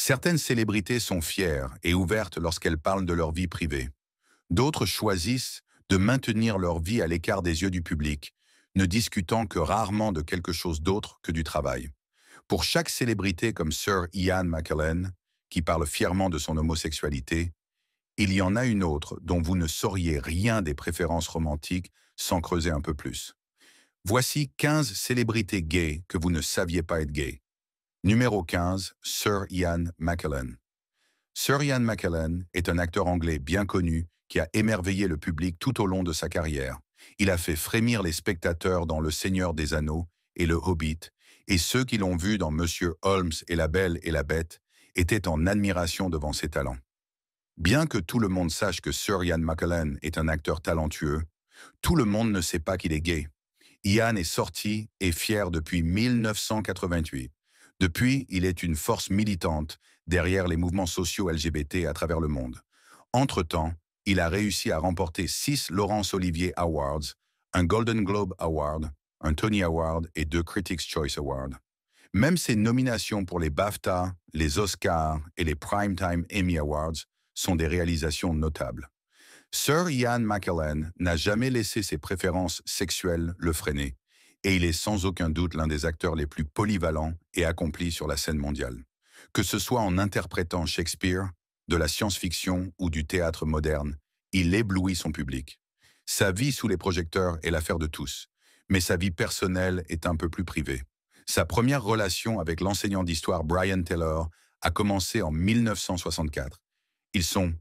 Certaines célébrités sont fières et ouvertes lorsqu'elles parlent de leur vie privée. D'autres choisissent de maintenir leur vie à l'écart des yeux du public, ne discutant que rarement de quelque chose d'autre que du travail. Pour chaque célébrité comme Sir Ian McKellen, qui parle fièrement de son homosexualité, il y en a une autre dont vous ne sauriez rien des préférences romantiques sans creuser un peu plus. Voici 15 célébrités gays que vous ne saviez pas être gays. Numéro 15, Sir Ian McKellen. Sir Ian McKellen est un acteur anglais bien connu qui a émerveillé le public tout au long de sa carrière. Il a fait frémir les spectateurs dans Le Seigneur des Anneaux et Le Hobbit, et ceux qui l'ont vu dans Monsieur Holmes et la Belle et la Bête étaient en admiration devant ses talents. Bien que tout le monde sache que Sir Ian McKellen est un acteur talentueux, tout le monde ne sait pas qu'il est gay. Ian est sorti et fier depuis 1988. Depuis, il est une force militante derrière les mouvements sociaux LGBT à travers le monde. Entre-temps, il a réussi à remporter 6 Laurence Olivier Awards, un Golden Globe Award, un Tony Award et 2 Critics' Choice Awards. Même ses nominations pour les BAFTA, les Oscars et les Primetime Emmy Awards sont des réalisations notables. Sir Ian McKellen n'a jamais laissé ses préférences sexuelles le freiner, et il est sans aucun doute l'un des acteurs les plus polyvalents et accomplis sur la scène mondiale. Que ce soit en interprétant Shakespeare, de la science-fiction ou du théâtre moderne, il éblouit son public. Sa vie sous les projecteurs est l'affaire de tous, mais sa vie personnelle est un peu plus privée. Sa première relation avec l'enseignant d'histoire Brian Taylor a commencé en 1964. Ils sont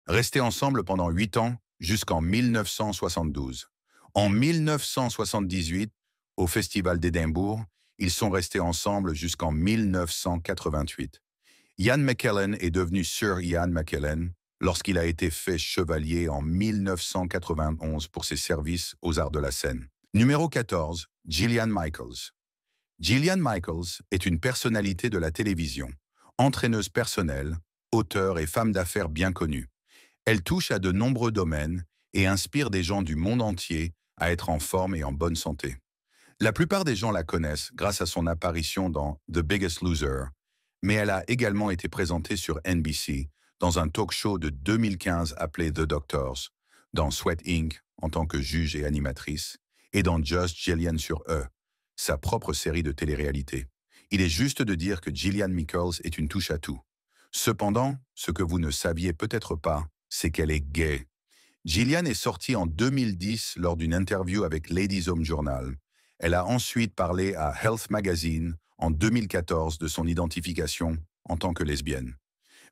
restés ensemble pendant 8 ans jusqu'en 1972. En 1978, au Festival d'Édimbourg, ils sont restés ensemble jusqu'en 1988. Ian McKellen est devenu Sir Ian McKellen lorsqu'il a été fait chevalier en 1991 pour ses services aux arts de la scène. Numéro 14, Jillian Michaels. Jillian Michaels est une personnalité de la télévision, entraîneuse personnelle, auteure et femme d'affaires bien connue. Elle touche à de nombreux domaines et inspire des gens du monde entier à être en forme et en bonne santé. La plupart des gens la connaissent grâce à son apparition dans The Biggest Loser, mais elle a également été présentée sur NBC dans un talk show de 2015 appelé The Doctors, dans Sweat Inc. en tant que juge et animatrice, et dans Just Jillian sur E, sa propre série de télé-réalité. Il est juste de dire que Jillian Michaels est une touche-à-tout. Cependant, ce que vous ne saviez peut-être pas, c'est qu'elle est gay. Jillian est sortie en 2010 lors d'une interview avec Ladies Home Journal. Elle a ensuite parlé à Health Magazine en 2014 de son identification en tant que lesbienne.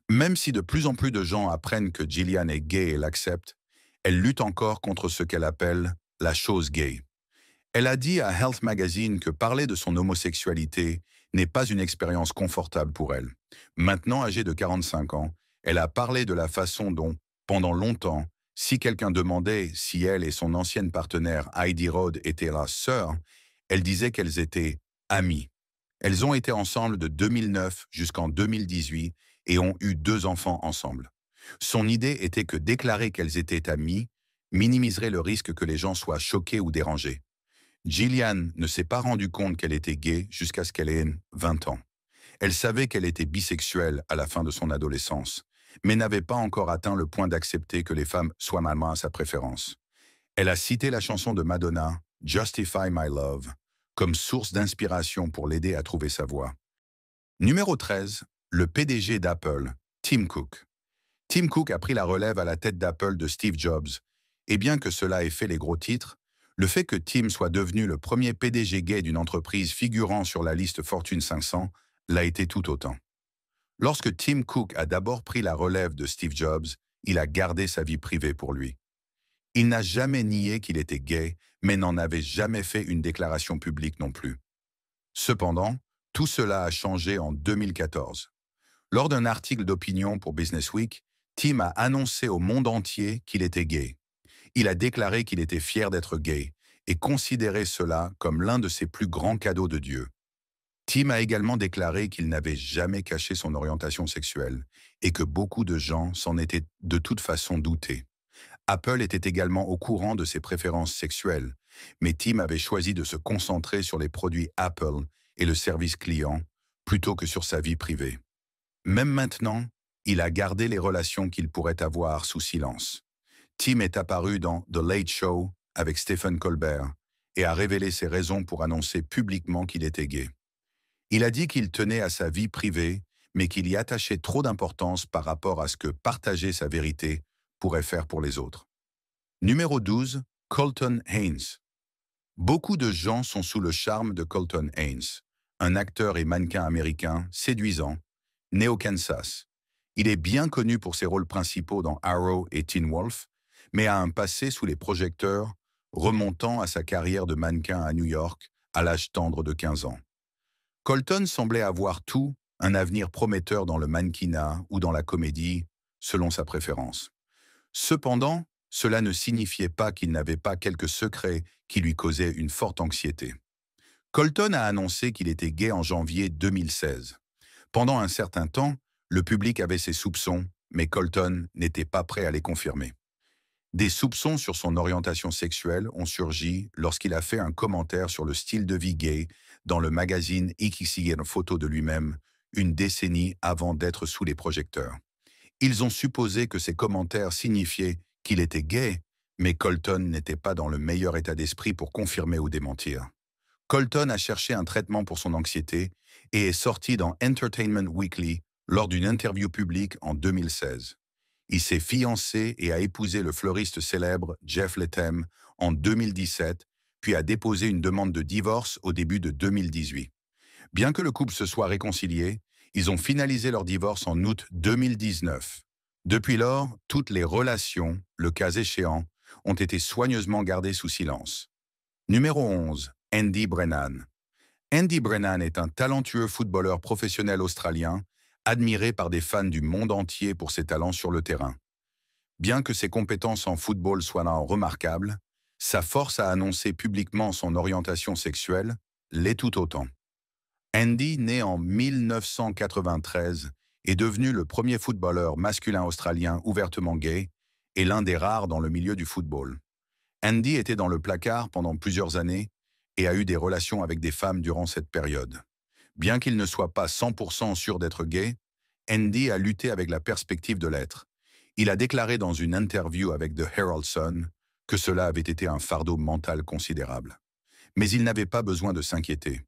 Même si de plus en plus de gens apprennent que Jillian est gay et l'acceptent, elle lutte encore contre ce qu'elle appelle la chose gay. Elle a dit à Health Magazine que parler de son homosexualité n'est pas une expérience confortable pour elle. Maintenant âgée de 45 ans, elle a parlé de la façon dont, pendant longtemps, si quelqu'un demandait si elle et son ancienne partenaire Heidi Rode étaient la sœur, elle disait qu'elles étaient amies. Elles ont été ensemble de 2009 jusqu'en 2018 et ont eu 2 enfants ensemble. Son idée était que déclarer qu'elles étaient amies minimiserait le risque que les gens soient choqués ou dérangés. Jillian ne s'est pas rendu compte qu'elle était gay jusqu'à ce qu'elle ait 20 ans. Elle savait qu'elle était bisexuelle à la fin de son adolescence, mais n'avait pas encore atteint le point d'accepter que les femmes soient maman à sa préférence. Elle a cité la chanson de Madonna, Justify My Love, comme source d'inspiration pour l'aider à trouver sa voie. Numéro 13, le PDG d'Apple, Tim Cook. Tim Cook a pris la relève à la tête d'Apple de Steve Jobs, et bien que cela ait fait les gros titres, le fait que Tim soit devenu le premier PDG gay d'une entreprise figurant sur la liste Fortune 500 l'a été tout autant. Lorsque Tim Cook a d'abord pris la relève de Steve Jobs, il a gardé sa vie privée pour lui. Il n'a jamais nié qu'il était gay, mais n'en avait jamais fait une déclaration publique non plus. Cependant, tout cela a changé en 2014. Lors d'un article d'opinion pour Business Week, Tim a annoncé au monde entier qu'il était gay. Il a déclaré qu'il était fier d'être gay et considérait cela comme l'un de ses plus grands cadeaux de Dieu. Tim a également déclaré qu'il n'avait jamais caché son orientation sexuelle et que beaucoup de gens s'en étaient de toute façon doutés. Apple était également au courant de ses préférences sexuelles, mais Tim avait choisi de se concentrer sur les produits Apple et le service client plutôt que sur sa vie privée. Même maintenant, il a gardé les relations qu'il pourrait avoir sous silence. Tim est apparu dans The Late Show avec Stephen Colbert et a révélé ses raisons pour annoncer publiquement qu'il était gay. Il a dit qu'il tenait à sa vie privée, mais qu'il y attachait trop d'importance par rapport à ce que partager sa vérité pourrait faire pour les autres. Numéro 12, Colton Haynes. Beaucoup de gens sont sous le charme de Colton Haynes, un acteur et mannequin américain séduisant, né au Kansas. Il est bien connu pour ses rôles principaux dans Arrow et Teen Wolf, mais a un passé sous les projecteurs remontant à sa carrière de mannequin à New York à l'âge tendre de 15 ans. Colton semblait avoir tout, un avenir prometteur dans le mannequinat ou dans la comédie, selon sa préférence. Cependant, cela ne signifiait pas qu'il n'avait pas quelques secrets qui lui causaient une forte anxiété. Colton a annoncé qu'il était gay en janvier 2016. Pendant un certain temps, le public avait ses soupçons, mais Colton n'était pas prêt à les confirmer. Des soupçons sur son orientation sexuelle ont surgi lorsqu'il a fait un commentaire sur le style de vie gay dans le magazine Ikisiguen Photo de lui-même, une décennie avant d'être sous les projecteurs. Ils ont supposé que ces commentaires signifiaient qu'il était gay, mais Colton n'était pas dans le meilleur état d'esprit pour confirmer ou démentir. Colton a cherché un traitement pour son anxiété et est sorti dans Entertainment Weekly lors d'une interview publique en 2016. Il s'est fiancé et a épousé le fleuriste célèbre Jeff Lethem en 2017, puis a déposé une demande de divorce au début de 2018. Bien que le couple se soit réconcilié, ils ont finalisé leur divorce en août 2019. Depuis lors, toutes les relations, le cas échéant, ont été soigneusement gardées sous silence. Numéro 11. Andy Brennan. Andy Brennan est un talentueux footballeur professionnel australien, admiré par des fans du monde entier pour ses talents sur le terrain. Bien que ses compétences en football soient remarquables, sa force à annoncer publiquement son orientation sexuelle l'est tout autant. Andy, né en 1993, est devenu le premier footballeur masculin australien ouvertement gay et l'un des rares dans le milieu du football. Andy était dans le placard pendant plusieurs années et a eu des relations avec des femmes durant cette période. Bien qu'il ne soit pas 100% sûr d'être gay, Andy a lutté avec la perspective de l'être. Il a déclaré dans une interview avec The Herald Sun que cela avait été un fardeau mental considérable. Mais il n'avait pas besoin de s'inquiéter,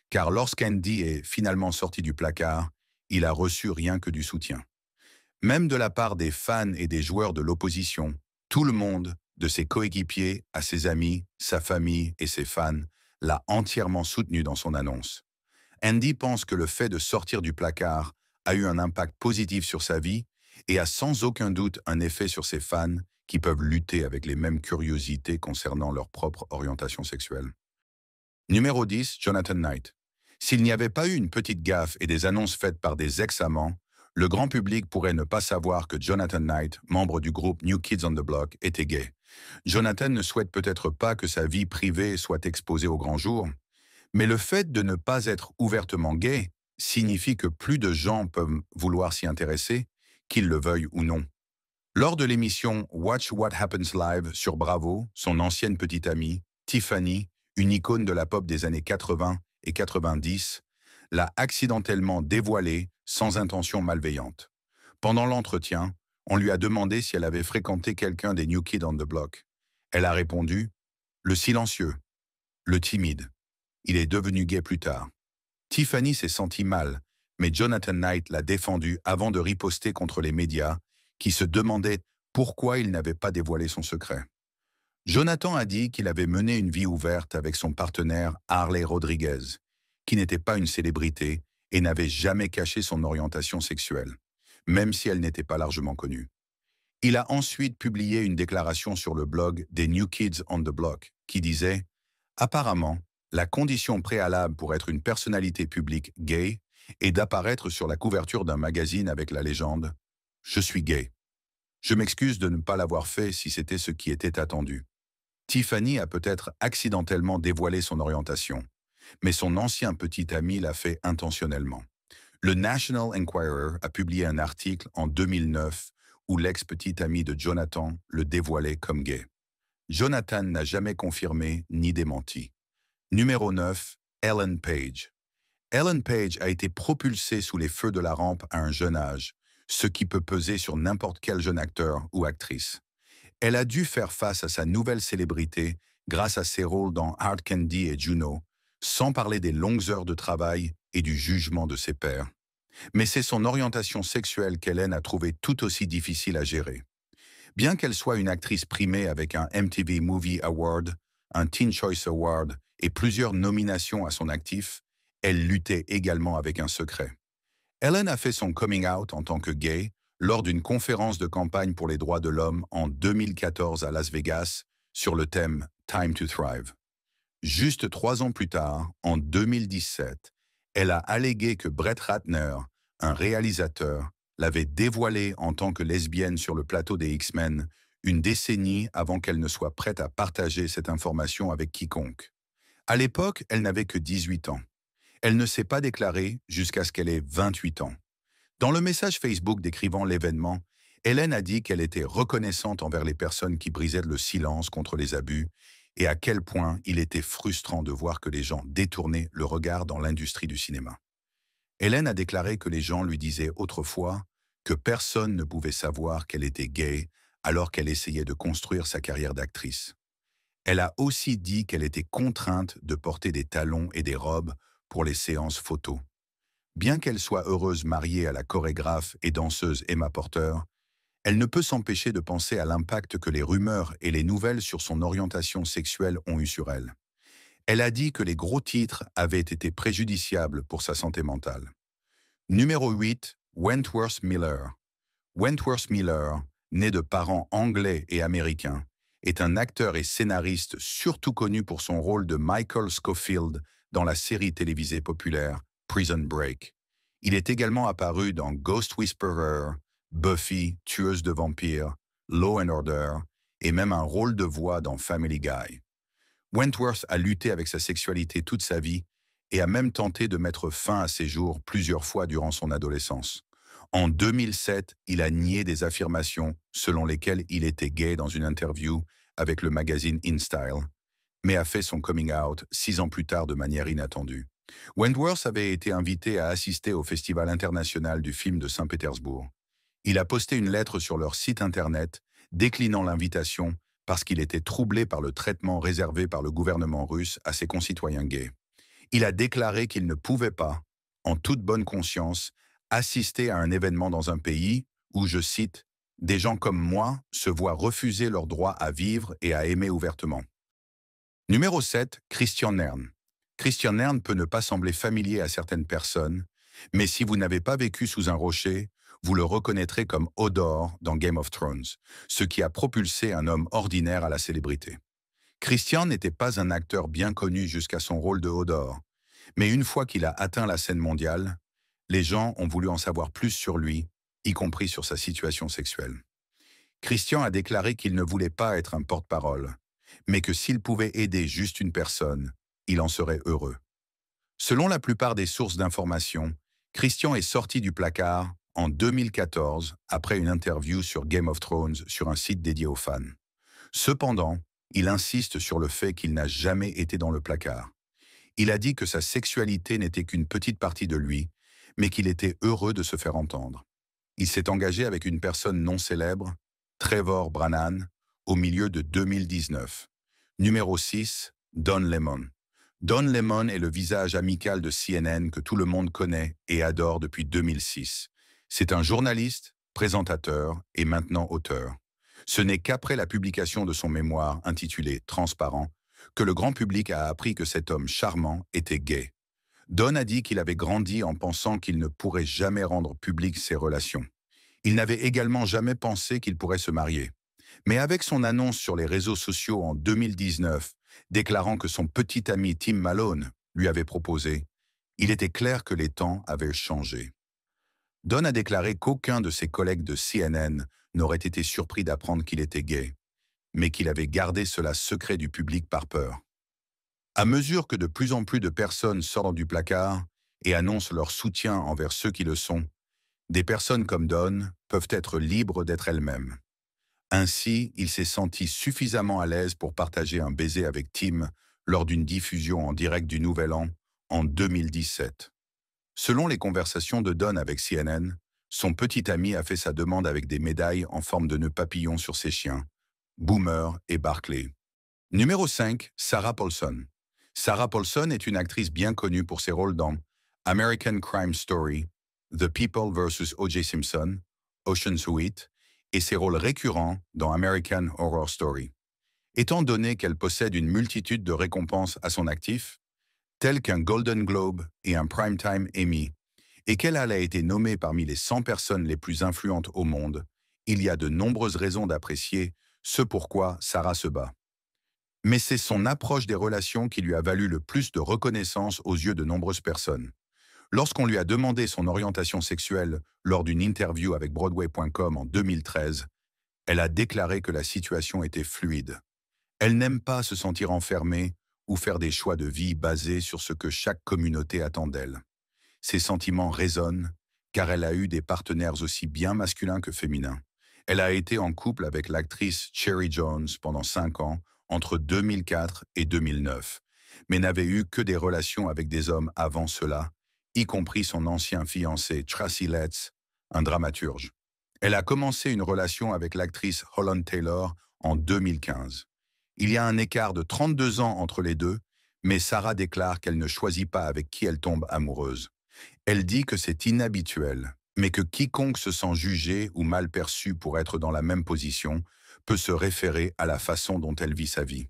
car lorsqu'Andy est finalement sorti du placard, il a reçu rien que du soutien. Même de la part des fans et des joueurs de l'opposition, tout le monde, de ses coéquipiers à ses amis, sa famille et ses fans, l'a entièrement soutenu dans son annonce. Andy pense que le fait de sortir du placard a eu un impact positif sur sa vie et a sans aucun doute un effet sur ses fans qui peuvent lutter avec les mêmes curiosités concernant leur propre orientation sexuelle. Numéro 10, Jonathan Knight. S'il n'y avait pas eu une petite gaffe et des annonces faites par des ex-amants, le grand public pourrait ne pas savoir que Jonathan Knight, membre du groupe New Kids on the Block, était gay. Jonathan ne souhaite peut-être pas que sa vie privée soit exposée au grand jour, mais le fait de ne pas être ouvertement gay signifie que plus de gens peuvent vouloir s'y intéresser, qu'ils le veuillent ou non. Lors de l'émission Watch What Happens Live sur Bravo, son ancienne petite amie, Tiffany, une icône de la pop des années 80 et 90, l'a accidentellement dévoilé sans intention malveillante. Pendant l'entretien, on lui a demandé si elle avait fréquenté quelqu'un des New Kids on the Block. Elle a répondu « le silencieux, le timide ». Il est devenu gay plus tard. Tiffany s'est sentie mal, mais Jonathan Knight l'a défendu avant de riposter contre les médias qui se demandaient pourquoi il n'avait pas dévoilé son secret. Jonathan a dit qu'il avait mené une vie ouverte avec son partenaire Harley Rodriguez, qui n'était pas une célébrité et n'avait jamais caché son orientation sexuelle, même si elle n'était pas largement connue. Il a ensuite publié une déclaration sur le blog des New Kids on the Block qui disait « Apparemment, la condition préalable pour être une personnalité publique gay est d'apparaître sur la couverture d'un magazine avec la légende « Je suis gay ». Je m'excuse de ne pas l'avoir fait si c'était ce qui était attendu. Tiffany a peut-être accidentellement dévoilé son orientation, mais son ancien petit ami l'a fait intentionnellement. Le National Enquirer a publié un article en 2009 où l'ex-petit ami de Jonathan le dévoilait comme gay. Jonathan n'a jamais confirmé ni démenti. Numéro 9, Ellen Page. Ellen Page a été propulsée sous les feux de la rampe à un jeune âge, ce qui peut peser sur n'importe quel jeune acteur ou actrice. Elle a dû faire face à sa nouvelle célébrité grâce à ses rôles dans Hard Candy et Juno, sans parler des longues heures de travail et du jugement de ses pairs. Mais c'est son orientation sexuelle qu'Ellen a trouvé tout aussi difficile à gérer. Bien qu'elle soit une actrice primée avec un MTV Movie Award, un Teen Choice Award et plusieurs nominations à son actif, elle luttait également avec un secret. Ellen a fait son coming out en tant que gay lors d'une conférence de campagne pour les droits de l'homme en 2014 à Las Vegas sur le thème Time to Thrive. Juste 3 ans plus tard, en 2017, elle a allégué que Brett Ratner, un réalisateur, l'avait dévoilée en tant que lesbienne sur le plateau des X-Men, une décennie avant qu'elle ne soit prête à partager cette information avec quiconque. À l'époque, elle n'avait que 18 ans. Elle ne s'est pas déclarée jusqu'à ce qu'elle ait 28 ans. Dans le message Facebook décrivant l'événement, Ellen a dit qu'elle était reconnaissante envers les personnes qui brisaient le silence contre les abus et à quel point il était frustrant de voir que les gens détournaient le regard dans l'industrie du cinéma. Ellen a déclaré que les gens lui disaient autrefois que personne ne pouvait savoir qu'elle était gay alors qu'elle essayait de construire sa carrière d'actrice. Elle a aussi dit qu'elle était contrainte de porter des talons et des robes pour les séances photos. Bien qu'elle soit heureuse mariée à la chorégraphe et danseuse Emma Porter, elle ne peut s'empêcher de penser à l'impact que les rumeurs et les nouvelles sur son orientation sexuelle ont eu sur elle. Elle a dit que les gros titres avaient été préjudiciables pour sa santé mentale. Numéro 8, Wentworth Miller. Wentworth Miller, né de parents anglais et américains, est un acteur et scénariste surtout connu pour son rôle de Michael Scofield dans la série télévisée populaire Prison Break. Il est également apparu dans Ghost Whisperer, Buffy, tueuse de vampires, Law and Order, et même un rôle de voix dans Family Guy. Wentworth a lutté avec sa sexualité toute sa vie et a même tenté de mettre fin à ses jours plusieurs fois durant son adolescence. En 2007, il a nié des affirmations selon lesquelles il était gay dans une interview avec le magazine InStyle, mais a fait son coming out 6 ans plus tard de manière inattendue. Wentworth avait été invité à assister au Festival international du film de Saint-Pétersbourg. Il a posté une lettre sur leur site internet déclinant l'invitation parce qu'il était troublé par le traitement réservé par le gouvernement russe à ses concitoyens gays. Il a déclaré qu'il ne pouvait pas, en toute bonne conscience, assister à un événement dans un pays où, je cite, « des gens comme moi se voient refuser leur droit à vivre et à aimer ouvertement ». Numéro 7, Christian Nern. Christian Nern peut ne pas sembler familier à certaines personnes, mais si vous n'avez pas vécu sous un rocher, vous le reconnaîtrez comme Hodor dans Game of Thrones, ce qui a propulsé un homme ordinaire à la célébrité. Christian n'était pas un acteur bien connu jusqu'à son rôle de Hodor, mais une fois qu'il a atteint la scène mondiale, les gens ont voulu en savoir plus sur lui, y compris sur sa situation sexuelle. Christian a déclaré qu'il ne voulait pas être un porte-parole, mais que s'il pouvait aider juste une personne, il en serait heureux. Selon la plupart des sources d'information, Christian est sorti du placard en 2014 après une interview sur Game of Thrones sur un site dédié aux fans. Cependant, il insiste sur le fait qu'il n'a jamais été dans le placard. Il a dit que sa sexualité n'était qu'une petite partie de lui, mais qu'il était heureux de se faire entendre. Il s'est engagé avec une personne non célèbre, Trevor Brannan, au milieu de 2019. Numéro 6, Don Lemon. Don Lemon est le visage amical de CNN que tout le monde connaît et adore depuis 2006. C'est un journaliste, présentateur et maintenant auteur. Ce n'est qu'après la publication de son mémoire intitulé « Transparent » que le grand public a appris que cet homme charmant était gay. Don a dit qu'il avait grandi en pensant qu'il ne pourrait jamais rendre publiques ses relations. Il n'avait également jamais pensé qu'il pourrait se marier. Mais avec son annonce sur les réseaux sociaux en 2019, déclarant que son petit ami Tim Malone lui avait proposé, il était clair que les temps avaient changé. Don a déclaré qu'aucun de ses collègues de CNN n'aurait été surpris d'apprendre qu'il était gay, mais qu'il avait gardé cela secret du public par peur. À mesure que de plus en plus de personnes sortent du placard et annoncent leur soutien envers ceux qui le sont, des personnes comme Don peuvent être libres d'être elles-mêmes. Ainsi, il s'est senti suffisamment à l'aise pour partager un baiser avec Tim lors d'une diffusion en direct du Nouvel An en 2017. Selon les conversations de Don avec CNN, son petit ami a fait sa demande avec des médailles en forme de nœuds papillons sur ses chiens, Boomer et Barclay. Numéro 5, Sarah Paulson. Sarah Paulson est une actrice bien connue pour ses rôles dans American Crime Story, The People vs. O.J. Simpson, Ocean's 8 et ses rôles récurrents dans American Horror Story. Étant donné qu'elle possède une multitude de récompenses à son actif, telles qu'un Golden Globe et un Primetime Emmy, et qu'elle a été nommée parmi les 100 personnes les plus influentes au monde, il y a de nombreuses raisons d'apprécier ce pourquoi Sarah se bat. Mais c'est son approche des relations qui lui a valu le plus de reconnaissance aux yeux de nombreuses personnes. Lorsqu'on lui a demandé son orientation sexuelle lors d'une interview avec Broadway.com en 2013, elle a déclaré que la situation était fluide. Elle n'aime pas se sentir enfermée ou faire des choix de vie basés sur ce que chaque communauté attend d'elle. Ses sentiments résonnent, car elle a eu des partenaires aussi bien masculins que féminins. Elle a été en couple avec l'actrice Cherry Jones pendant 5 ans, entre 2004 et 2009, mais n'avait eu que des relations avec des hommes avant cela, y compris son ancien fiancé Tracy Letts, un dramaturge. Elle a commencé une relation avec l'actrice Holland Taylor en 2015. Il y a un écart de 32 ans entre les deux, mais Sarah déclare qu'elle ne choisit pas avec qui elle tombe amoureuse. Elle dit que c'est inhabituel, mais que quiconque se sent jugé ou mal perçu pour être dans la même position peut se référer à la façon dont elle vit sa vie.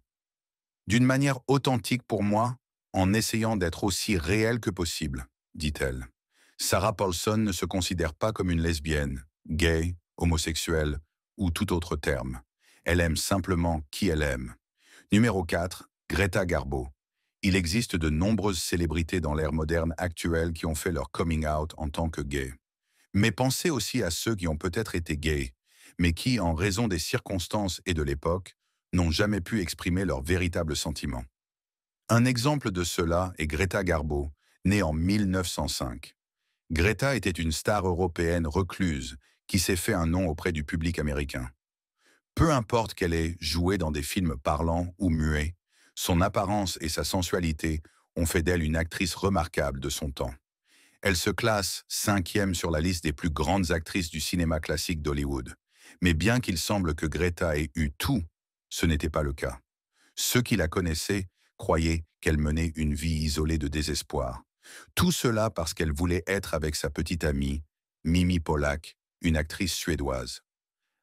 D'une manière authentique pour moi, en essayant d'être aussi réelle que possible, dit-elle. Sarah Paulson ne se considère pas comme une lesbienne, gay, homosexuelle ou tout autre terme. Elle aime simplement qui elle aime. Numéro 4, Greta Garbo. Il existe de nombreuses célébrités dans l'ère moderne actuelle qui ont fait leur coming out en tant que gays. Mais pensez aussi à ceux qui ont peut-être été gays, mais qui, en raison des circonstances et de l'époque, n'ont jamais pu exprimer leurs véritables sentiments. Un exemple de cela est Greta Garbo, née en 1905. Greta était une star européenne recluse qui s'est fait un nom auprès du public américain. Peu importe qu'elle ait joué dans des films parlants ou muets, son apparence et sa sensualité ont fait d'elle une actrice remarquable de son temps. Elle se classe 5e sur la liste des plus grandes actrices du cinéma classique d'Hollywood. Mais bien qu'il semble que Greta ait eu tout, ce n'était pas le cas. Ceux qui la connaissaient croyaient qu'elle menait une vie isolée de désespoir. Tout cela parce qu'elle voulait être avec sa petite amie, Mimi Pollack, une actrice suédoise.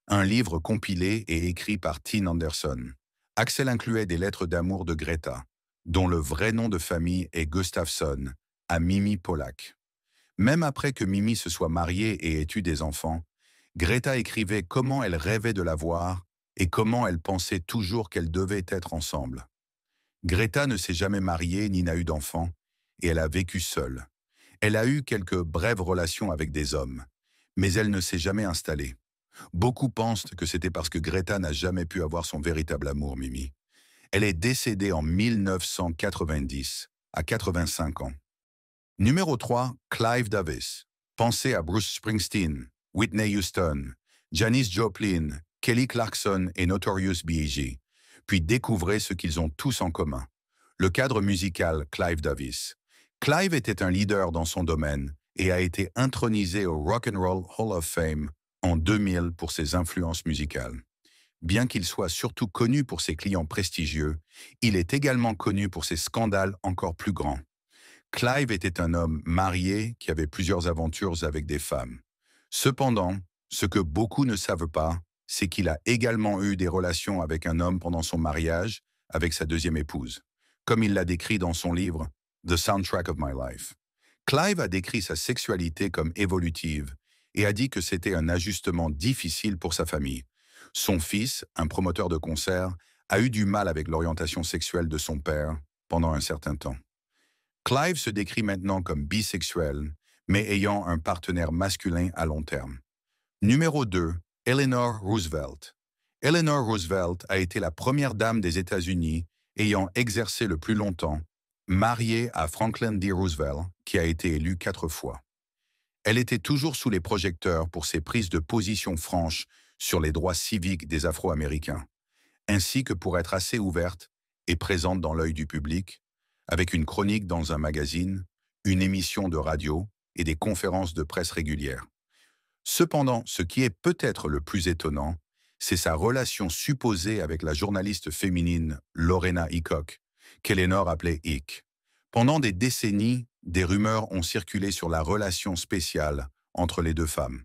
Un livre compilé et écrit par Tin Anderson. Axel incluait des lettres d'amour de Greta, dont le vrai nom de famille est Gustafsson, à Mimi Pollack. Même après que Mimi se soit mariée et ait eu des enfants, Greta écrivait comment elle rêvait de la voir et comment elle pensait toujours qu'elles devaient être ensemble. Greta ne s'est jamais mariée ni n'a eu d'enfants, et elle a vécu seule. Elle a eu quelques brèves relations avec des hommes, mais elle ne s'est jamais installée. Beaucoup pensent que c'était parce que Greta n'a jamais pu avoir son véritable amour, Mimi. Elle est décédée en 1990, à 85 ans. Numéro 3, Clive Davis. Pensez à Bruce Springsteen, Whitney Houston, Janis Joplin, Kelly Clarkson et Notorious B.I.G., puis découvrez ce qu'ils ont tous en commun. Le cadre musical Clive Davis. Clive était un leader dans son domaine et a été intronisé au Rock and Roll Hall of Fame en 2000 pour ses influences musicales. Bien qu'il soit surtout connu pour ses clients prestigieux, il est également connu pour ses scandales encore plus grands. Clive était un homme marié qui avait plusieurs aventures avec des femmes. Cependant, ce que beaucoup ne savent pas, c'est qu'il a également eu des relations avec un homme pendant son mariage avec sa deuxième épouse, comme il l'a décrit dans son livre « The Soundtrack of My Life ». Clive a décrit sa sexualité comme évolutive et a dit que c'était un ajustement difficile pour sa famille. Son fils, un promoteur de concerts, a eu du mal avec l'orientation sexuelle de son père pendant un certain temps. Clive se décrit maintenant comme bisexuel, mais ayant un partenaire masculin à long terme. Numéro 2, Eleanor Roosevelt. Eleanor Roosevelt a été la première dame des États-Unis ayant exercé le plus longtemps, mariée à Franklin D. Roosevelt, qui a été élu 4 fois. Elle était toujours sous les projecteurs pour ses prises de position franches sur les droits civiques des Afro-Américains, ainsi que pour être assez ouverte et présente dans l'œil du public, avec une chronique dans un magazine, une émission de radio et des conférences de presse régulières. Cependant, ce qui est peut-être le plus étonnant, c'est sa relation supposée avec la journaliste féminine Lorena Hickok, qu'Eleanor appelait Hick. Pendant des décennies, des rumeurs ont circulé sur la relation spéciale entre les deux femmes.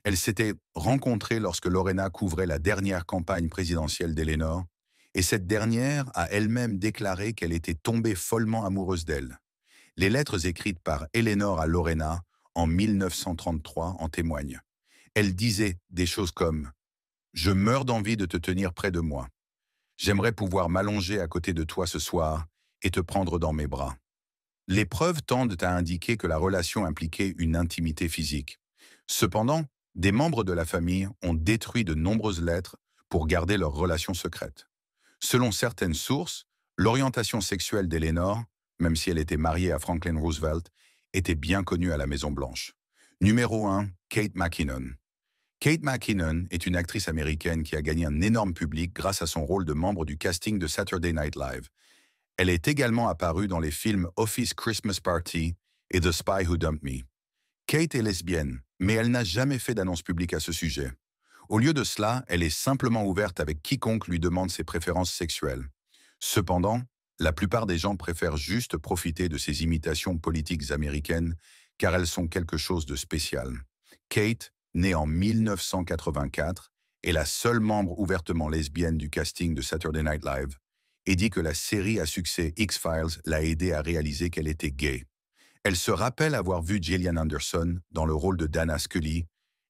Elles s'étaient rencontrées lorsque Lorena couvrait la dernière campagne présidentielle d'Eleanor, et cette dernière a elle-même déclaré qu'elle était tombée follement amoureuse d'elle. Les lettres écrites par Eleanor à Lorena en 1933 en témoignent. Elle disait des choses comme « Je meurs d'envie de te tenir près de moi. J'aimerais pouvoir m'allonger à côté de toi ce soir et te prendre dans mes bras. » Les preuves tendent à indiquer que la relation impliquait une intimité physique. Cependant, des membres de la famille ont détruit de nombreuses lettres pour garder leur relation secrète. Selon certaines sources, l'orientation sexuelle d'Eleanor, même si elle était mariée à Franklin Roosevelt, était bien connue à la Maison-Blanche. Numéro 1, Kate McKinnon. Kate McKinnon est une actrice américaine qui a gagné un énorme public grâce à son rôle de membre du casting de Saturday Night Live. Elle est également apparue dans les films Office Christmas Party et The Spy Who Dumped Me. Kate est lesbienne, mais elle n'a jamais fait d'annonce publique à ce sujet. Au lieu de cela, elle est simplement ouverte avec quiconque lui demande ses préférences sexuelles. Cependant, la plupart des gens préfèrent juste profiter de ces imitations politiques américaines car elles sont quelque chose de spécial. Kate, née en 1984, est la seule membre ouvertement lesbienne du casting de Saturday Night Live et dit que la série à succès X-Files l'a aidée à réaliser qu'elle était gay. Elle se rappelle avoir vu Gillian Anderson dans le rôle de Dana Scully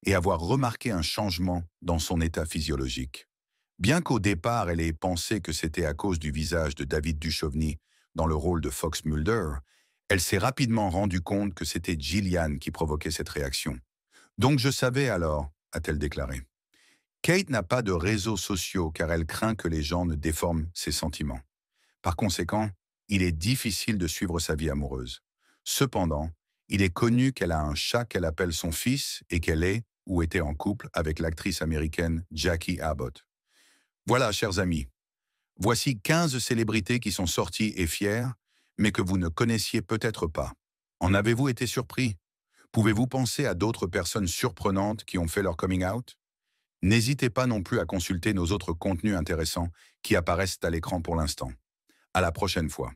et avoir remarqué un changement dans son état physiologique. Bien qu'au départ elle ait pensé que c'était à cause du visage de David Duchovny dans le rôle de Fox Mulder, elle s'est rapidement rendue compte que c'était Gillian qui provoquait cette réaction. « Donc je savais alors », a-t-elle déclaré. Kate n'a pas de réseaux sociaux car elle craint que les gens ne déforment ses sentiments. Par conséquent, il est difficile de suivre sa vie amoureuse. Cependant, il est connu qu'elle a un chat qu'elle appelle son fils et qu'elle est ou était en couple avec l'actrice américaine Jackie Abbott. Voilà, chers amis, voici 15 célébrités qui sont sorties et fières, mais que vous ne connaissiez peut-être pas. En avez-vous été surpris? Pouvez-vous penser à d'autres personnes surprenantes qui ont fait leur coming out? N'hésitez pas non plus à consulter nos autres contenus intéressants qui apparaissent à l'écran pour l'instant. À la prochaine fois.